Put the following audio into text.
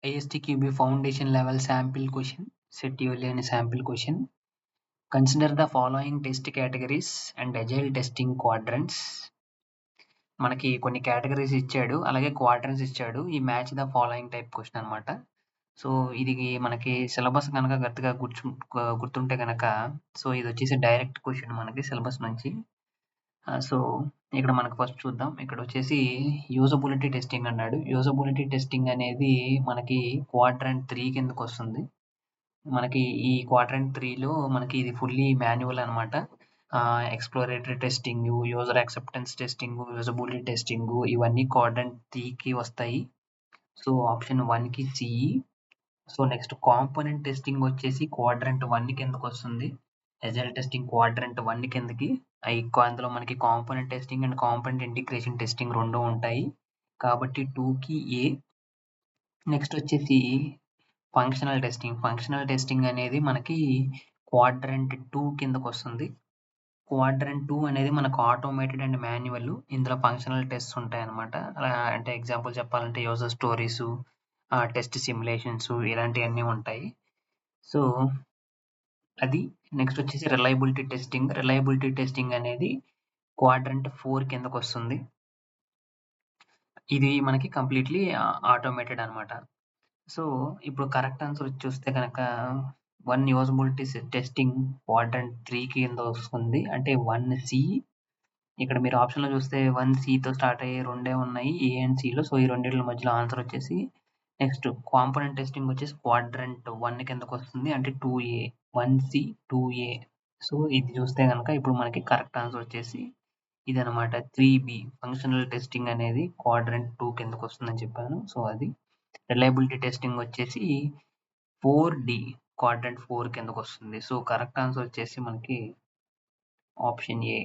ASTQB foundation level sample question, set Eulian sample question. Consider the following test categories and agile testing quadrants. మనకి కొన్ని categories ఇచ్చాడు, అలాగే క్వాడ్రన్స్ ఇచ్చాడు. ఈ match the following type question అనమాట. So ఇది మనకి సిలబస్ కనుక గట్టిగా గుర్తుంటే కనుక, సో ఇది వచ్చేసి డైరెక్ట్ క్వశ్చన్ మనకి సిలబస్ నుంచి. సో ఇక్కడ మనకు ఫస్ట్ చూద్దాం. ఇక్కడ వచ్చేసి యూజబిలిటీ టెస్టింగ్ అన్నాడు. యూజబిలిటీ టెస్టింగ్ అనేది మనకి క్వాడ్రంట్ 3 కిందకు వస్తుంది. మనకి ఈ క్వాడ్రంట్ 3లో మనకి ఇది ఫుల్లీ మాన్యువల్ అనమాట. Exploratory testing, user acceptance testing, usability testing ఇవన్నీ క్వాడ్రంట్ 3కి వస్తాయి. సో ఆప్షన్ 1కి CE. So next component testing వచ్చేసి క్వాడ్రంట్ 1 కిందకు వస్తుంది. ఎజైల్ టెస్టింగ్ క్వాడ్రంట్ 1 కిందకి. అందులో మనకి component testing and component integration testing రెండు ఉంటాయి కాబట్టి 2కి ఏ. నెక్స్ట్ వచ్చేసి ఫంక్షనల్ టెస్టింగ్. ఫంక్షనల్ టెస్టింగ్ అనేది మనకి క్వాడ్రంట్ 2 కిందకు వస్తుంది. క్వాడ్రంట్ 2 అనేది మనకు ఆటోమేటెడ్ అండ్ మాన్యువల్. ఇందులో ఫంక్షనల్ టెస్ట్స్ ఉంటాయి అనమాట. అంటే ఎగ్జాంపుల్ చెప్పాలంటే యూజర్ స్టోరీస్, టెస్ట్ సిమ్యులేషన్స్ ఇలాంటివన్నీ ఉంటాయి. సో అది. నెక్స్ట్ వచ్చేసి రిలయబిలిటీ టెస్టింగ్. రిలయబిలిటీ టెస్టింగ్ అనేది క్వాడ్రంట్ 4 కిందకు వస్తుంది. ఇది మనకి కంప్లీట్లీ ఆటోమేటెడ్ అనమాట. సో ఇప్పుడు కరెక్ట్ ఆన్సర్ చూస్తే కనుక 1 యూజబిలిటీ టెస్టింగ్ క్వాడ్రంట్ 3 కింద వస్తుంది. అంటే 1C. ఇక్కడ మీరు ఆప్షన్లో చూస్తే 1Cతో స్టార్ట్ అయ్యే రెండే ఉన్నాయి, ఏ అండ్ సిలో. సో ఈ రెండింటి మధ్యలో ఆన్సర్ వచ్చేసి నెక్స్ట్ కాంపోనెంట్ టెస్టింగ్ వచ్చేసి క్వాడ్రంట్ 1 కిందకు వస్తుంది. అంటే 2A. 1C 2A. సో ఇది చూస్తే కనుక ఇప్పుడు మనకి కరెక్ట్ ఆన్సర్ వచ్చేసి ఇదనమాట 3B. ఫంక్షనల్ టెస్టింగ్ అనేది క్వాడ్రంట్ 2 కిందకు వస్తుందని చెప్పాను. సో అది. రిలయబిలిటీ టెస్టింగ్ వచ్చేసి 4D క్వాడ్రంట్ 4 కిందకు వస్తుంది. సో కరెక్ట్ ఆన్సర్ వచ్చేసి మనకి ఆప్షన్ ఏ.